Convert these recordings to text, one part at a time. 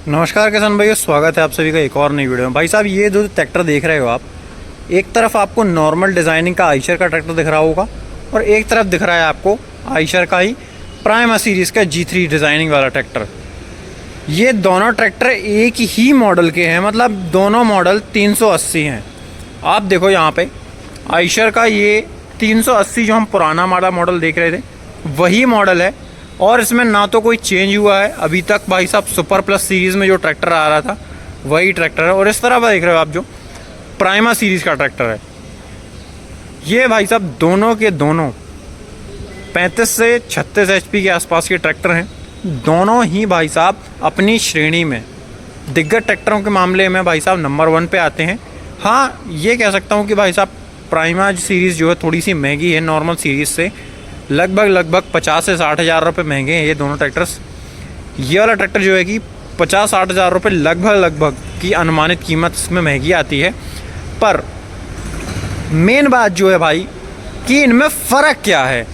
नमस्कार किसान भाइयों, स्वागत है आप सभी का एक और नई वीडियो में। भाई साहब, ये जो ट्रैक्टर देख रहे हो आप, एक तरफ आपको नॉर्मल डिज़ाइनिंग का आइशर का ट्रैक्टर दिख रहा होगा और एक तरफ दिख रहा है आपको आइशर का ही प्राइमा सीरीज़ का G3 डिज़ाइनिंग वाला ट्रैक्टर। ये दोनों ट्रैक्टर एक ही मॉडल के हैं, मतलब दोनों मॉडल 380 हैं। आप देखो यहाँ पे आइशर का ये 380 जो हम पुराना वाला मॉडल देख रहे थे वही मॉडल है और इसमें ना तो कोई चेंज हुआ है अभी तक। भाई साहब, सुपर प्लस सीरीज़ में जो ट्रैक्टर आ रहा था वही ट्रैक्टर है और इस तरह देख रहे हो आप जो प्राइमा सीरीज़ का ट्रैक्टर है। ये भाई साहब दोनों के दोनों 35 से 36 HP के आसपास के ट्रैक्टर हैं। दोनों ही भाई साहब अपनी श्रेणी में दिग्गज ट्रैक्टरों के मामले में भाई साहब नंबर 1 पे आते हैं। हाँ, ये कह सकता हूँ कि भाई साहब प्राइमा सीरीज़ जो है थोड़ी सी महंगी है नॉर्मल सीरीज़ से, लगभग 50 से 60 हज़ार रुपये महंगे हैं ये दोनों ट्रैक्टर्स। ये वाला ट्रैक्टर जो है कि 50-60 हज़ार रुपये लगभग की अनुमानित कीमत इसमें महंगी आती है। पर मेन बात जो है भाई कि इनमें फ़र्क क्या है।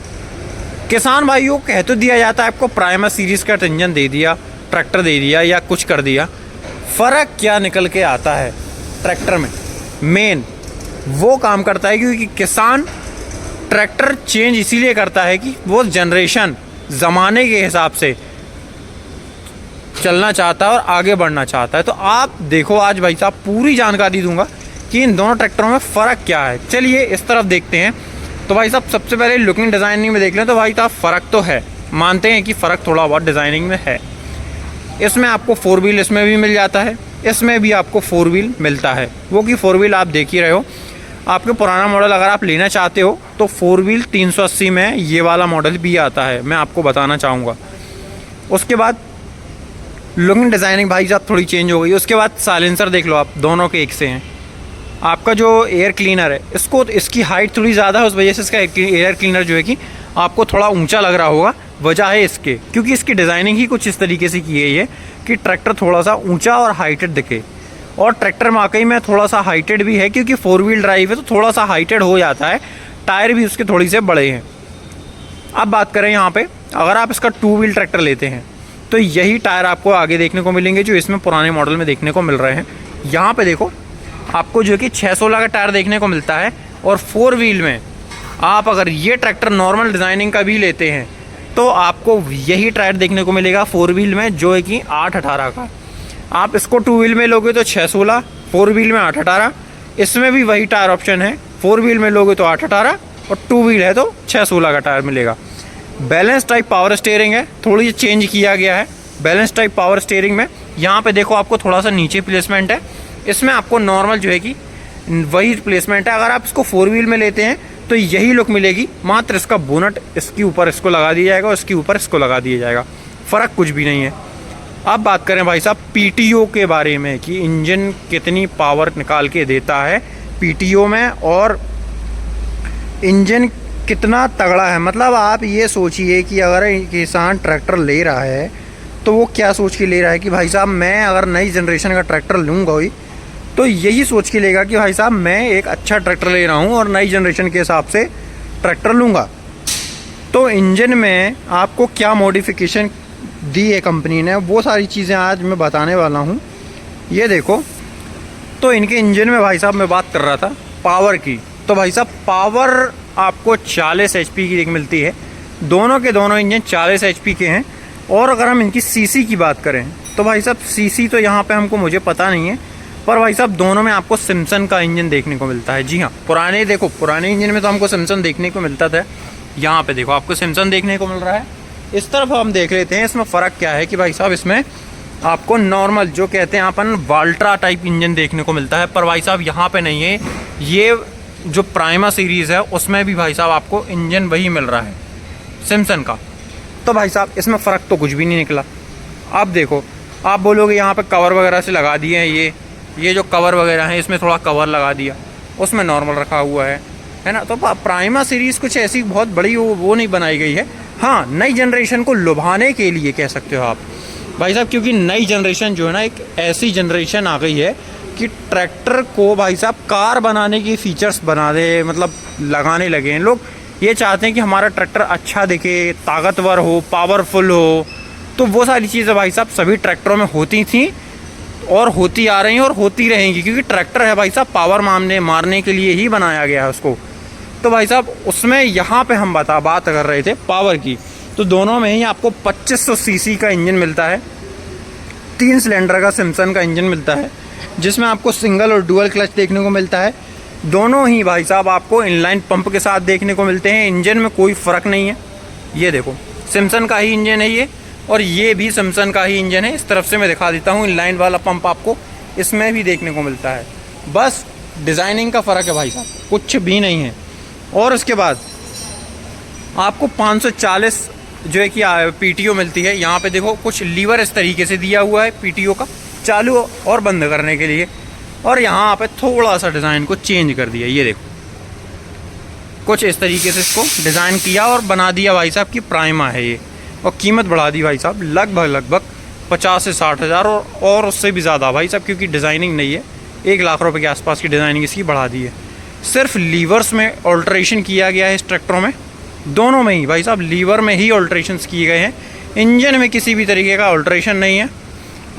किसान भाइयों, कह तो दिया जाता है आपको प्राइमा सीरीज़ का इंजन दे दिया, ट्रैक्टर दे दिया या कुछ कर दिया, फ़र्क क्या निकल के आता है ट्रैक्टर में। मेन वो काम करता है क्योंकि किसान ट्रैक्टर चेंज इसीलिए करता है कि वो जनरेशन ज़माने के हिसाब से चलना चाहता है और आगे बढ़ना चाहता है। तो आप देखो, आज भाई साहब पूरी जानकारी दूंगा कि इन दोनों ट्रैक्टरों में फ़र्क क्या है। चलिए इस तरफ देखते हैं। तो भाई साहब सबसे पहले लुकिंग डिज़ाइनिंग में देख लें तो भाई साहब फ़र्क तो है, मानते हैं कि फ़र्क थोड़ा बहुत डिज़ाइनिंग में है। इसमें आपको 4 व्हील इसमें भी मिल जाता है, इसमें भी आपको 4 व्हील मिलता है। वो कि 4 व्हील आप देख ही रहे हो। आपके पुराना मॉडल अगर आप लेना चाहते हो तो 4 व्हील 380 में ये वाला मॉडल भी आता है, मैं आपको बताना चाहूँगा। उसके बाद लुकिंग डिज़ाइनिंग भाई साहब थोड़ी चेंज हो गई। उसके बाद साइलेंसर देख लो आप, दोनों के एक से हैं। आपका जो एयर क्लीनर है इसकी हाइट थोड़ी ज़्यादा है, उस वजह से इसका एयर क्लीनर जो है कि आपको थोड़ा ऊंचा लग रहा होगा। वजह है इसके क्योंकि इसकी डिज़ाइनिंग ही कुछ इस तरीके से की गई है कि ट्रैक्टर थोड़ा सा ऊंचा और हाइटेड दिखे। और ट्रैक्टर वाकई में थोड़ा सा हाइटेड भी है क्योंकि 4 व्हील ड्राइव है तो थोड़ा सा हाइटेड हो जाता है। टायर भी उसके थोड़ी से बड़े हैं। अब बात करें यहाँ पे, अगर आप इसका 2 व्हील ट्रैक्टर लेते हैं तो यही टायर आपको आगे देखने को मिलेंगे जो इसमें पुराने मॉडल में देखने को मिल रहे हैं। यहाँ पे देखो आपको जो कि 616 का टायर देखने को मिलता है। और 4 व्हील में आप अगर ये ट्रैक्टर नॉर्मल डिज़ाइनिंग का भी लेते हैं तो आपको यही टायर देखने को मिलेगा 4 व्हील में, जो है कि 818 का। आप इसको 2 व्हील में लोगे तो 616, 4 व्हील में 818। इसमें भी वही टायर ऑप्शन है, 4 व्हील में लोगे तो 818 और 2 व्हील है तो 616 का टायर मिलेगा। बैलेंस टाइप पावर स्टीयरिंग है, थोड़ी चेंज किया गया है बैलेंस टाइप पावर स्टीयरिंग में। यहाँ पे देखो आपको थोड़ा सा नीचे प्लेसमेंट है, इसमें आपको नॉर्मल जो है कि वही प्लेसमेंट है। अगर आप इसको 4 व्हील में लेते हैं तो यही लुक मिलेगी, मात्र इसका बोनट इसके ऊपर इसको लगा दिया जाएगा और इसके ऊपर इसको लगा दिया जाएगा, फ़र्क कुछ भी नहीं है। अब बात करें भाई साहब PTO के बारे में कि इंजन कितनी पावर निकाल के देता है PTO में और इंजन कितना तगड़ा है। मतलब आप ये सोचिए कि अगर किसान ट्रैक्टर ले रहा है तो वो क्या सोच के ले रहा है कि भाई साहब मैं अगर नई जनरेशन का ट्रैक्टर लूँगा ही तो यही सोच के लेगा कि भाई साहब मैं एक अच्छा ट्रैक्टर ले रहा हूँ और नई जनरेशन के हिसाब से ट्रैक्टर लूँगा। तो इंजन में आपको क्या मॉडिफिकेशन दी है कंपनी ने, वो सारी चीज़ें आज मैं बताने वाला हूँ। ये देखो, तो इनके इंजन में भाई साहब मैं बात कर रहा था पावर की, तो भाई साहब पावर आपको 40 HP की मिलती है। दोनों के दोनों इंजन 40 HP के हैं। और अगर हम इनकी CC की बात करें तो भाई साहब CC तो यहाँ पे मुझे पता नहीं है, पर भाई साहब दोनों में आपको सिम्सन का इंजन देखने को मिलता है। जी हाँ, पुराने इंजन में तो हमको सिम्सन देखने को मिलता था, यहाँ पे देखो आपको सिम्सन देखने को मिल रहा है। इस तरफ हम देख लेते हैं इसमें फ़र्क क्या है कि भाई साहब इसमें आपको नॉर्मल जो कहते हैं अपन वाल्ट्रा टाइप इंजन देखने को मिलता है, पर भाई साहब यहाँ पे नहीं है। ये जो प्राइमा सीरीज़ है उसमें भी भाई साहब आपको इंजन वही मिल रहा है सिम्सन का। तो भाई साहब इसमें फ़र्क तो कुछ भी नहीं निकला। अब देखो, आप बोलोगे यहाँ पे कवर वगैरह से लगा दिए हैं, ये जो कवर वगैरह हैं इसमें थोड़ा कवर लगा दिया, उसमें नॉर्मल रखा हुआ है ना। तो प्राइमा सीरीज़ कुछ ऐसी बहुत बड़ी वो नहीं बनाई गई है। हाँ, नई जनरेशन को लुभाने के लिए कह सकते हो आप भाई साहब, क्योंकि नई जनरेशन जो है ना एक ऐसी जनरेशन आ गई है कि ट्रैक्टर को भाई साहब कार बनाने की फीचर्स बना दे, मतलब लगाने लगे हैं लोग। ये चाहते हैं कि हमारा ट्रैक्टर अच्छा दिखे, ताकतवर हो, पावरफुल हो, तो वो सारी चीज़ें भाई साहब सभी ट्रैक्टरों में होती थी और होती आ रही हैं और होती रहेंगी, क्योंकि ट्रैक्टर है भाई साहब पावर मारने के लिए ही बनाया गया है उसको। तो भाई साहब उसमें यहाँ पे हम बात कर रहे थे पावर की, तो दोनों में ही आपको 2500 सीसी का इंजन मिलता है, 3 सिलेंडर का सिम्पसन का इंजन मिलता है, जिसमें आपको सिंगल और डुअल क्लच देखने को मिलता है। दोनों ही भाई साहब आपको इनलाइन पंप के साथ देखने को मिलते हैं। इंजन में कोई फ़र्क नहीं है। ये देखो सिम्पसन का ही इंजन है ये, और ये भी सिम्पसन का ही इंजन है। इस तरफ से मैं दिखा देता हूँ, इनलाइन वाला पंप आपको इसमें भी देखने को मिलता है। बस डिज़ाइनिंग का फ़र्क है भाई साहब, कुछ भी नहीं है। और उसके बाद आपको 540 जो है कि PTO मिलती है। यहाँ पे देखो कुछ लीवर इस तरीके से दिया हुआ है PTO का चालू और बंद करने के लिए, और यहाँ पे थोड़ा सा डिज़ाइन को चेंज कर दिया। ये देखो कुछ इस तरीके से इसको डिज़ाइन किया और बना दिया भाई साहब कि प्राइमा है ये, और कीमत बढ़ा दी भाई साहब लगभग 50 से 60 हज़ार और उससे भी ज़्यादा भाई साहब, क्योंकि डिज़ाइनिंग नहीं है। 1 लाख रुपए के आसपास की डिज़ाइनिंग इसकी बढ़ा दी है। सिर्फ लीवर्स में ऑल्ट्रेशन किया गया है इस ट्रैक्टरों में, दोनों में ही भाई साहब लीवर में ही ऑल्ट्रेशंस किए गए हैं। इंजन में किसी भी तरीके का ऑल्ट्रेशन नहीं है।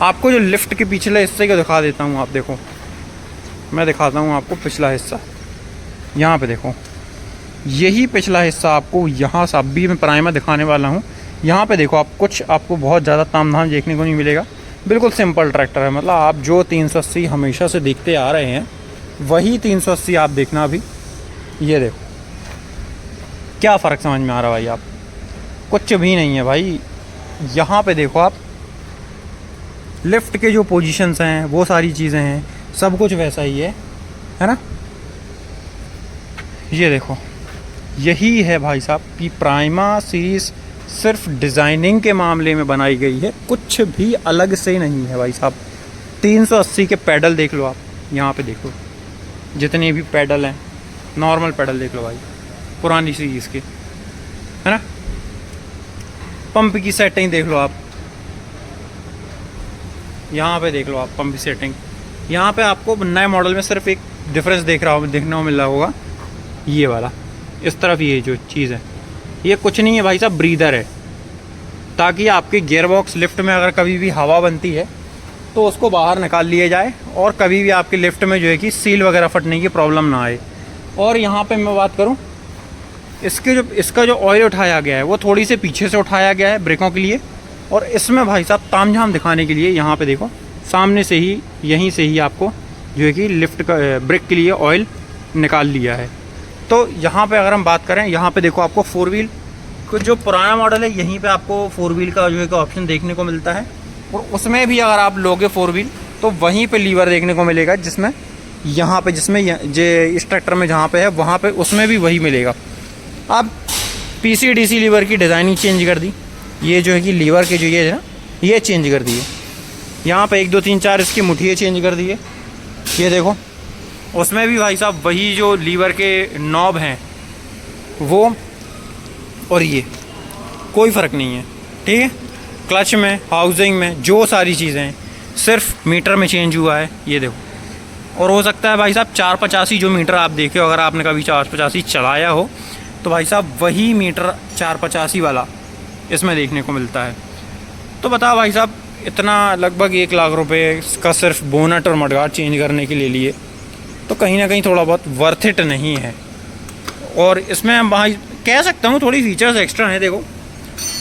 आपको जो लिफ्ट के पिछले हिस्से को दिखा देता हूँ, आप देखो, मैं दिखाता हूँ आपको पिछला हिस्सा। यहाँ पे देखो, यही पिछला हिस्सा आपको यहाँ से अभी मैं प्राइमा दिखाने वाला हूँ। यहाँ पे देखो आप, कुछ आपको बहुत ज़्यादा तामझाम देखने को नहीं मिलेगा। बिल्कुल सिंपल ट्रैक्टर है, मतलब आप जो 380 हमेशा से देखते आ रहे हैं वही 380 आप देखना अभी। ये देखो क्या फ़र्क समझ में आ रहा है भाई, आप कुछ भी नहीं है भाई। यहाँ पे देखो आप, लिफ्ट के जो पोजीशंस हैं वो सारी चीज़ें हैं, सब कुछ वैसा ही है ना। ये देखो यही है भाई साहब कि प्राइमा सीरीज़ सिर्फ डिज़ाइनिंग के मामले में बनाई गई है, कुछ भी अलग से नहीं है भाई साहब। 380 के पैडल देख लो आप, यहाँ पे देखो जितने भी पैडल हैं, नॉर्मल पैडल देख लो भाई पुरानी सीरीज़ के, है ना। पंप की सेटिंग देख लो आप, यहाँ पे देख लो आप पंप की सेटिंग। यहाँ पे आपको नए मॉडल में सिर्फ एक डिफरेंस देखने को मिल रहा होगा, ये वाला इस तरफ ये जो चीज़ है ये कुछ नहीं है भाई साहब, ब्रीदर है, ताकि आपके गियर बॉक्स लिफ्ट में अगर कभी भी हवा बनती है तो उसको बाहर निकाल लिया जाए, और कभी भी आपके लिफ्ट में जो है कि सील वगैरह फटने की प्रॉब्लम ना आए। और यहाँ पे मैं बात करूँ, इसका जो ऑयल उठाया गया है वो थोड़ी से पीछे से उठाया गया है ब्रेकों के लिए, और इसमें भाई साहब तामझाम दिखाने के लिए यहाँ पे देखो सामने से ही, यहीं से ही आपको जो है कि लिफ्ट का ब्रेक के लिए ऑयल निकाल लिया है। तो यहाँ पे अगर हम बात करें, यहाँ पे देखो आपको 4 व्हील, कुछ जो पुराना मॉडल है यहीं पे आपको 4 व्हील का जो है ऑप्शन देखने को मिलता है, और उसमें भी अगर आप लोगे 4 व्हील तो वहीं पे लीवर देखने को मिलेगा, जिसमें यहाँ पे इस ट्रैक्टर में जहाँ पे है वहाँ पे उसमें भी वही मिलेगा। अब PCDC लीवर की डिज़ाइनिंग चेंज कर दी, ये जो है कि लीवर के जो ये है ना ये चेंज कर दिए। यहाँ पे 1 2 3 4 इसकी मुठिए चेंज कर दिए। ये देखो उसमें भी भाई साहब वही जो लीवर के नॉब हैं वो, और ये कोई फ़र्क नहीं है, ठीक है। क्लच में, हाउसिंग में, जो सारी चीज़ें हैं सिर्फ मीटर में चेंज हुआ है। ये देखो, और हो सकता है भाई साहब 485 जो मीटर आप देखे हो, अगर आपने कभी 485 चलाया हो तो भाई साहब वही मीटर 485 वाला इसमें देखने को मिलता है। तो बताओ भाई साहब, इतना लगभग 1 लाख रुपए का सिर्फ बोनट और मडगार्ड चेंज करने के लिए लिए, तो कहीं ना कहीं थोड़ा बहुत वर्थ इट नहीं है। और इसमें हम भाई कह सकता हूँ थोड़ी फीचर्स एक्स्ट्रा हैं। देखो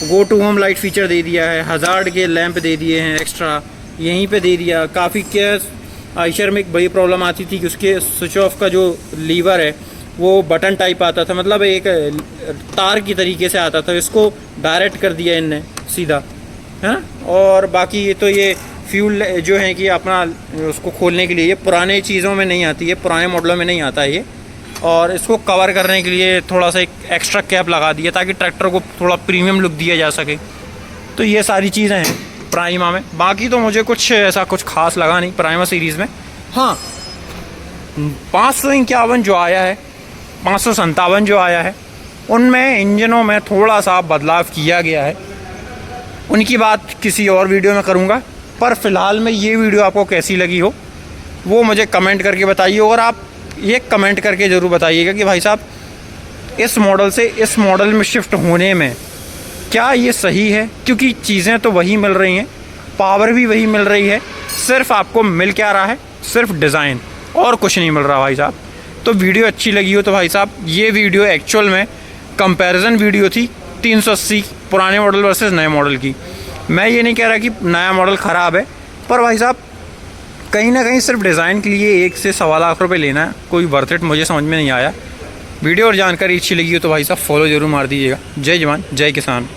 go to home light feature दे दिया है, हज़ार्ड के लैंप दे दिए हैं एक्स्ट्रा, यहीं पे दे दिया। काफ़ी केयर आइशर में एक बड़ी प्रॉब्लम आती थी कि उसके स्विच ऑफ का जो लीवर है वो बटन टाइप आता था, मतलब एक तार की तरीके से आता था, इसको डायरेक्ट कर दिया इनने सीधा, है ना। और बाकी तो ये फ्यूल जो है कि अपना उसको खोलने के लिए, ये पुराने चीज़ों में नहीं आती है, पुराने मॉडलों में नहीं आता है ये, और इसको कवर करने के लिए थोड़ा सा एक एक्स्ट्रा कैप लगा दिया ताकि ट्रैक्टर को थोड़ा प्रीमियम लुक दिया जा सके। तो ये सारी चीज़ें हैं प्राइमा में। बाकी तो मुझे कुछ ऐसा कुछ खास लगा नहीं प्राइमा सीरीज़ में। हाँ, 551 जो आया है, 557 जो आया है, उनमें इंजनों में थोड़ा सा बदलाव किया गया है। उनकी बात किसी और वीडियो में करूँगा, पर फ़िलहाल में ये वीडियो आपको कैसी लगी हो वो मुझे कमेंट करके बताइए। और आप ये कमेंट करके ज़रूर बताइएगा कि भाई साहब इस मॉडल से इस मॉडल में शिफ्ट होने में क्या ये सही है? क्योंकि चीज़ें तो वही मिल रही हैं, पावर भी वही मिल रही है, सिर्फ आपको मिल क्या रहा है? सिर्फ डिज़ाइन, और कुछ नहीं मिल रहा भाई साहब। तो वीडियो अच्छी लगी हो तो भाई साहब, ये वीडियो एक्चुअल में कंपैरिजन वीडियो थी 380 पुराने मॉडल वर्सेस नए मॉडल की। मैं ये नहीं कह रहा कि नया मॉडल ख़राब है, पर भाई साहब कहीं ना कहीं सिर्फ डिज़ाइन के लिए 1 से सवा लाख रुपये लेना है, कोई वर्थ इट मुझे समझ में नहीं आया। वीडियो और जानकारी अच्छी लगी हो तो भाई साहब फॉलो ज़रूर मार दीजिएगा। जय जवान जय किसान।